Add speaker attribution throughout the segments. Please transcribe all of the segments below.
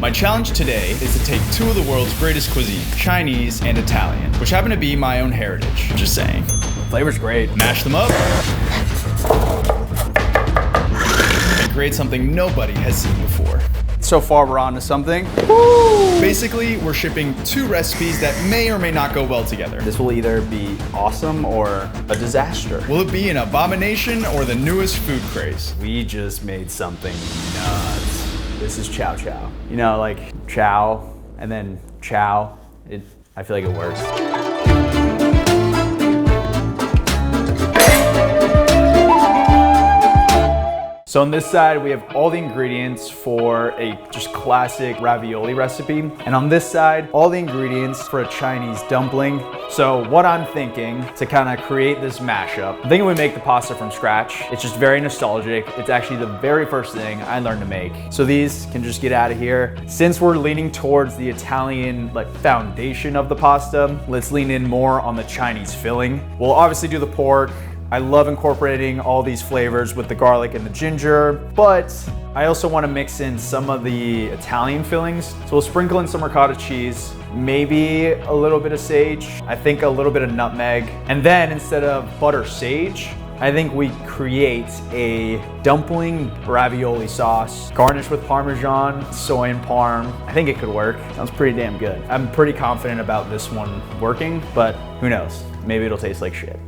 Speaker 1: My challenge today is to take two of the world's greatest cuisine, Chinese and Italian, which happen to be my own heritage. Just saying.
Speaker 2: Flavor's great.
Speaker 1: Mash them up and create something nobody has seen before.
Speaker 2: So far, we're on to something.
Speaker 1: Woo! Basically, we're shipping two recipes that may or may not go well together.
Speaker 2: This will either be awesome or a disaster.
Speaker 1: Will it be an abomination or the newest food craze?
Speaker 2: We just made something nuts. This is Ciao Chow. You know, like chow and then chow. I feel like it works. So on this side, we have all the ingredients for a just classic ravioli recipe. And on this side, all the ingredients for a Chinese dumpling. So what I'm thinking to kind of create this mashup, I'm thinking we make the pasta from scratch. It's just very nostalgic. It's actually the very first thing I learned to make. So these can just get out of here. Since we're leaning towards the Italian foundation of the pasta, let's lean in more on the Chinese filling. We'll obviously do the pork. I love incorporating all these flavors with the garlic and the ginger, but I also want to mix in some of the Italian fillings. So we'll sprinkle in some ricotta cheese, maybe a little bit of sage, I think a little bit of nutmeg, and then instead of butter sage, I think we create a dumpling ravioli sauce, garnished with Parmesan, soy and parm. I think it could work. Sounds pretty damn good. I'm pretty confident about this one working, but who knows? Maybe it'll taste like shit.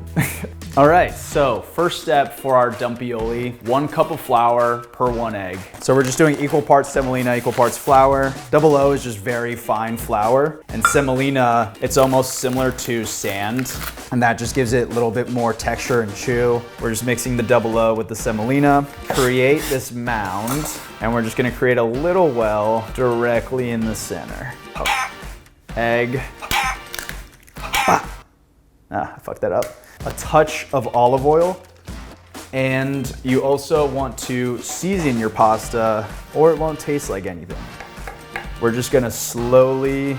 Speaker 2: All right, so first step for our dumpioli, 1 cup of flour per 1 egg. So we're just doing equal parts semolina, equal parts flour. Double O is just very fine flour. And semolina, it's almost similar to sand, and that just gives it a little bit more texture and chew. We're just mixing the double O with the semolina. Create this mound, and we're just gonna create a little well directly in the center. Egg. I fucked that up. A touch of olive oil, and you also want to season your pasta or it won't taste like anything. We're just gonna slowly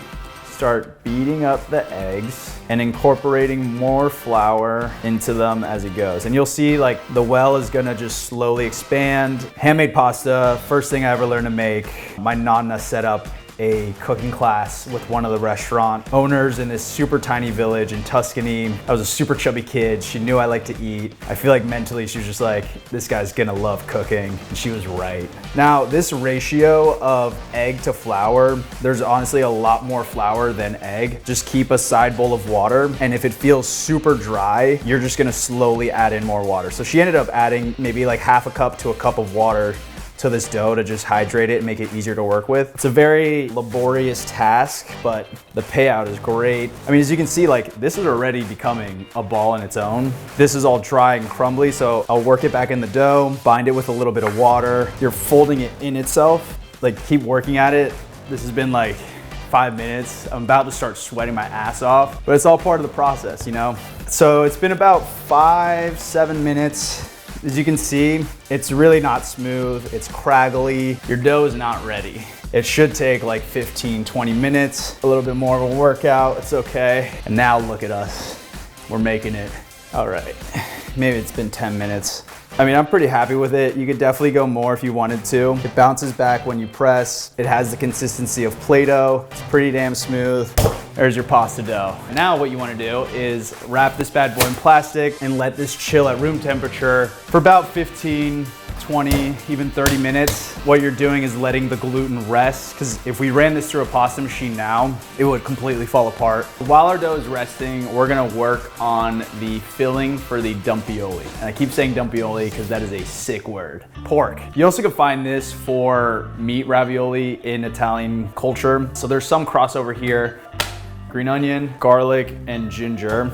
Speaker 2: start beating up the eggs and incorporating more flour into them as it goes. And you'll see the well is gonna just slowly expand. Handmade pasta, first thing I ever learned to make. My nonna set up a cooking class with one of the restaurant owners in this super tiny village in Tuscany. I was a super chubby kid. She knew I liked to eat. I feel like mentally she was just like, this guy's gonna love cooking. And she was right. Now, this ratio of egg to flour, there's honestly a lot more flour than egg. Just keep a side bowl of water. And if it feels super dry, you're just gonna slowly add in more water. So she ended up adding maybe half a cup to a cup of water to this dough to just hydrate it and make it easier to work with. It's a very laborious task, but the payout is great. I mean, as you can see, this is already becoming a ball in its own. This is all dry and crumbly, so I'll work it back in the dough, bind it with a little bit of water. You're folding it in itself. Keep working at it. This has been 5 minutes. I'm about to start sweating my ass off, but it's all part of the process, you know? So it's been about 5-7 minutes. As you can see, it's really not smooth, it's craggly. Your dough is not ready. It should take 15-20 minutes, a little bit more of a workout, it's okay. And now look at us, we're making it. All right, maybe it's been 10 minutes. I mean, I'm pretty happy with it. You could definitely go more if you wanted to. It bounces back when you press. It has the consistency of Play-Doh. It's pretty damn smooth. There's your pasta dough. And now what you wanna do is wrap this bad boy in plastic and let this chill at room temperature for about 15, 20, even 30 minutes. What you're doing is letting the gluten rest, because if we ran this through a pasta machine now, it would completely fall apart. While our dough is resting, we're gonna work on the filling for the dumpioli. And I keep saying dumpioli because that is a sick word. Pork. You also can find this for meat ravioli in Italian culture. So there's some crossover here. Green onion, garlic, and ginger.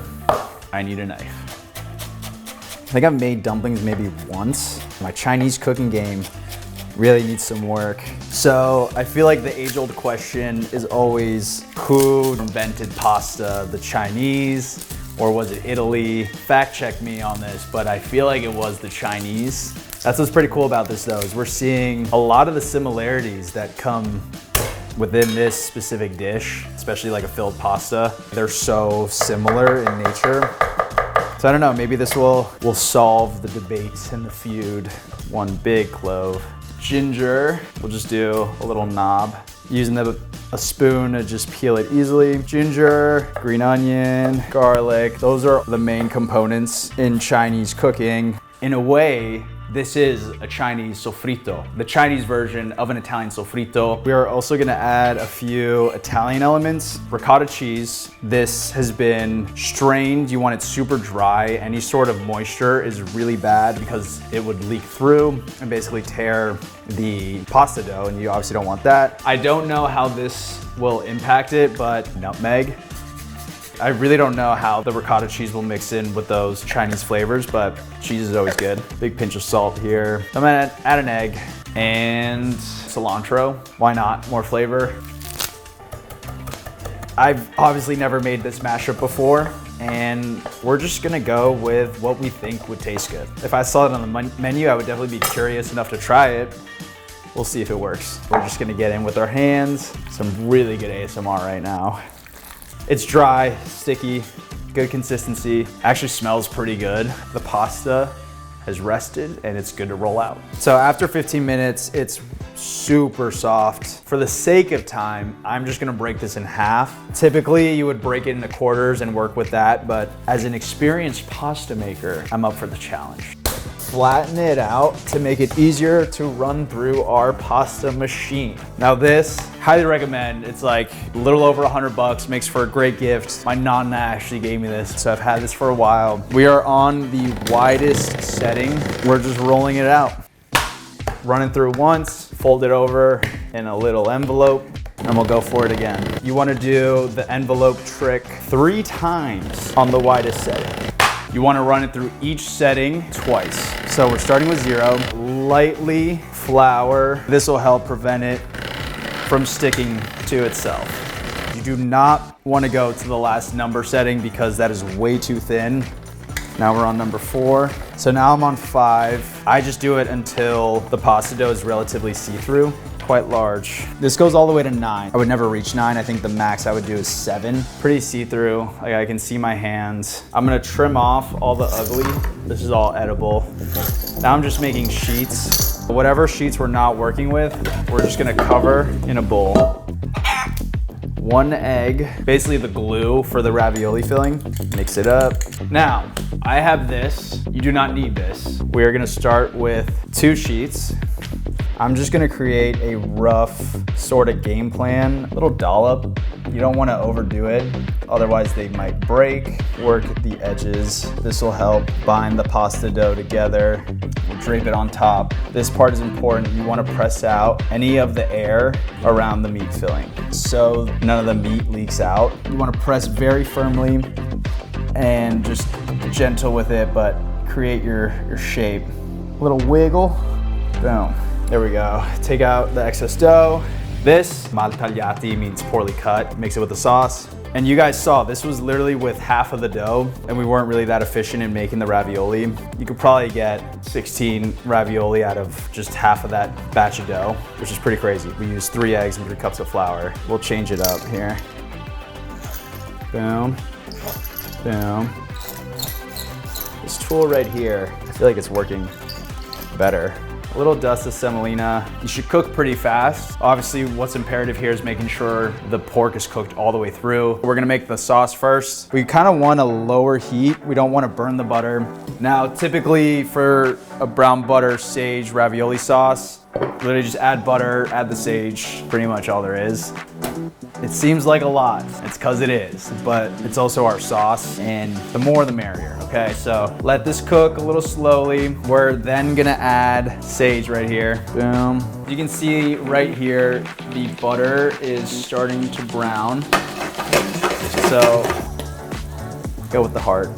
Speaker 2: I need a knife. I think I've made dumplings maybe once. My Chinese cooking game really needs some work. So I feel like the age-old question is always, who invented pasta? The Chinese, or was it Italy? Fact check me on this, but I feel like it was the Chinese. That's what's pretty cool about this though, is we're seeing a lot of the similarities that come within this specific dish, especially a filled pasta. They're so similar in nature. So I don't know, maybe this will solve the debates and the feud. 1 big clove. Ginger, we'll just do a little knob. Using a spoon to just peel it easily. Ginger, green onion, garlic. Those are the main components in Chinese cooking. In a way, this is a Chinese sofrito, the Chinese version of an Italian sofrito. We are also gonna add a few Italian elements. Ricotta cheese. This has been strained. You want it super dry. Any sort of moisture is really bad because it would leak through and basically tear the pasta dough, and you obviously don't want that. I don't know how this will impact it, but nutmeg. I really don't know how the ricotta cheese will mix in with those Chinese flavors, but cheese is always good. Big pinch of salt here. I'm gonna add an egg and cilantro. Why not? More flavor. I've obviously never made this mashup before, and we're just gonna go with what we think would taste good. If I saw it on the menu, I would definitely be curious enough to try it. We'll see if it works. We're just gonna get in with our hands. Some really good ASMR right now. It's dry, sticky, good consistency. Actually smells pretty good. The pasta has rested and it's good to roll out. So after 15 minutes, it's super soft. For the sake of time, I'm just gonna break this in half. Typically, you would break it into quarters and work with that, but as an experienced pasta maker, I'm up for the challenge. Flatten it out to make it easier to run through our pasta machine. Now this, highly recommend. It's like a little over $100, makes for a great gift. My nonna actually gave me this, so I've had this for a while. We are on the widest setting. We're just rolling it out. Running through once, fold it over in a little envelope, and we'll go for it again. You wanna do the envelope trick 3 times on the widest setting. You wanna run it through each setting twice. So we're starting with 0, lightly flour. This will help prevent it from sticking to itself. You do not wanna go to the last number setting because that is way too thin. Now we're on number 4. So now I'm on 5. I just do it until the pasta dough is relatively see-through. Quite large. This goes all the way to 9. I would never reach 9. I think the max I would do is 7. Pretty see-through, like I can see my hands. I'm gonna trim off all the ugly. This is all edible. Now I'm just making sheets. Whatever sheets we're not working with, we're just gonna cover in a bowl. 1 egg, basically the glue for the ravioli filling. Mix it up. Now, I have this. You do not need this. We are gonna start with 2 sheets. I'm just gonna create a rough sort of game plan, a little dollop. You don't wanna overdo it, otherwise they might break. Work at the edges. This will help bind the pasta dough together. We'll drape it on top. This part is important. You wanna press out any of the air around the meat filling so none of the meat leaks out. You wanna press very firmly and just gentle with it, but create your shape. A little wiggle, boom. There we go. Take out the excess dough. This, mal tagliati, means poorly cut. Mix it with the sauce. And you guys saw, this was literally with half of the dough, and we weren't really that efficient in making the ravioli. You could probably get 16 ravioli out of just half of that batch of dough, which is pretty crazy. We used 3 eggs and 3 cups of flour. We'll change it up here. Boom, boom. This tool right here, I feel like it's working better. A little dust of semolina. You should cook pretty fast. Obviously, what's imperative here is making sure the pork is cooked all the way through. We're gonna make the sauce first. We kind of want a lower heat. We don't want to burn the butter. Now, typically for a brown butter sage ravioli sauce, literally just add butter, add the sage, pretty much all there is. It seems like a lot, it's because it is, but it's also our sauce, and the more the merrier, okay? So let this cook a little slowly. We're then gonna add sage right here, boom. You can see right here, the butter is starting to brown. So go with the heart.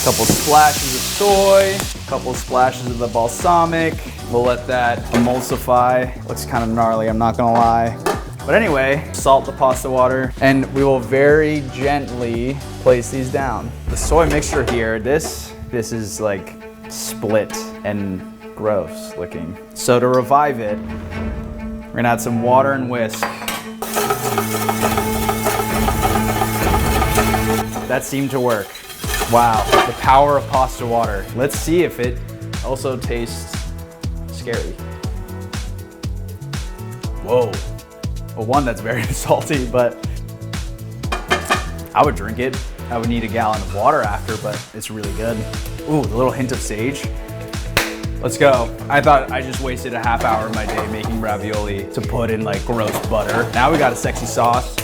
Speaker 2: Couple splashes of soy, couple splashes of the balsamic. We'll let that emulsify. Looks kind of gnarly, I'm not gonna lie. But anyway, salt the pasta water, and we will very gently place these down. The soy mixture here, this is like split and gross looking. So to revive it, we're gonna add some water and whisk. That seemed to work. Wow, the power of pasta water. Let's see if it also tastes scary. Whoa. Well, one, that's very salty, but I would drink it. I would need a gallon of water after, but it's really good. Ooh, a little hint of sage. Let's go. I thought I just wasted a half hour of my day making ravioli to put in like gross butter. Now we got a sexy sauce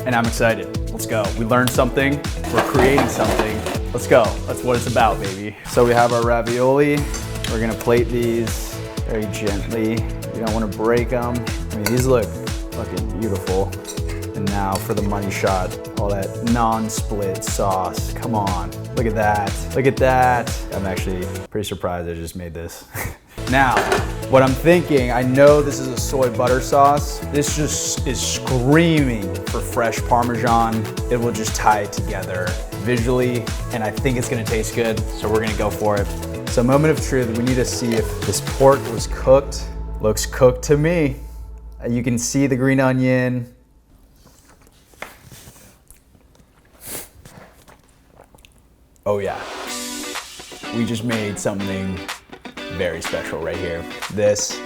Speaker 2: and I'm excited. Let's go. We learned something. We're creating something. Let's go. That's what it's about, baby. So we have our ravioli. We're gonna plate these very gently. You don't wanna break them. I mean, these look fucking beautiful. And now for the money shot, all that non-split sauce. Come on, look at that. Look at that. I'm actually pretty surprised I just made this. Now, what I'm thinking, I know this is a soy butter sauce. This just is screaming for fresh Parmesan. It will just tie it together visually, and I think it's gonna taste good, so we're gonna go for it. So moment of truth, we need to see if this pork was cooked. Looks cooked to me. You can see the green onion. Oh yeah, we just made something very special right here. This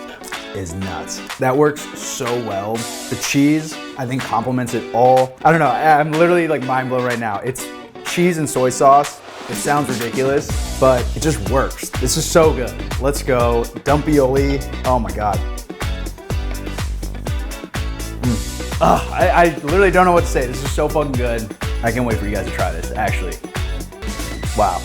Speaker 2: is nuts. That works so well. The cheese, I think, complements it all. I don't know, I'm literally like mind blown right now. It's cheese and soy sauce. It sounds ridiculous, but it just works. This is so good. Let's go. Dumpioli. Oh my God. I literally don't know what to say. This is so fucking good. I can't wait for you guys to try this, actually. Wow.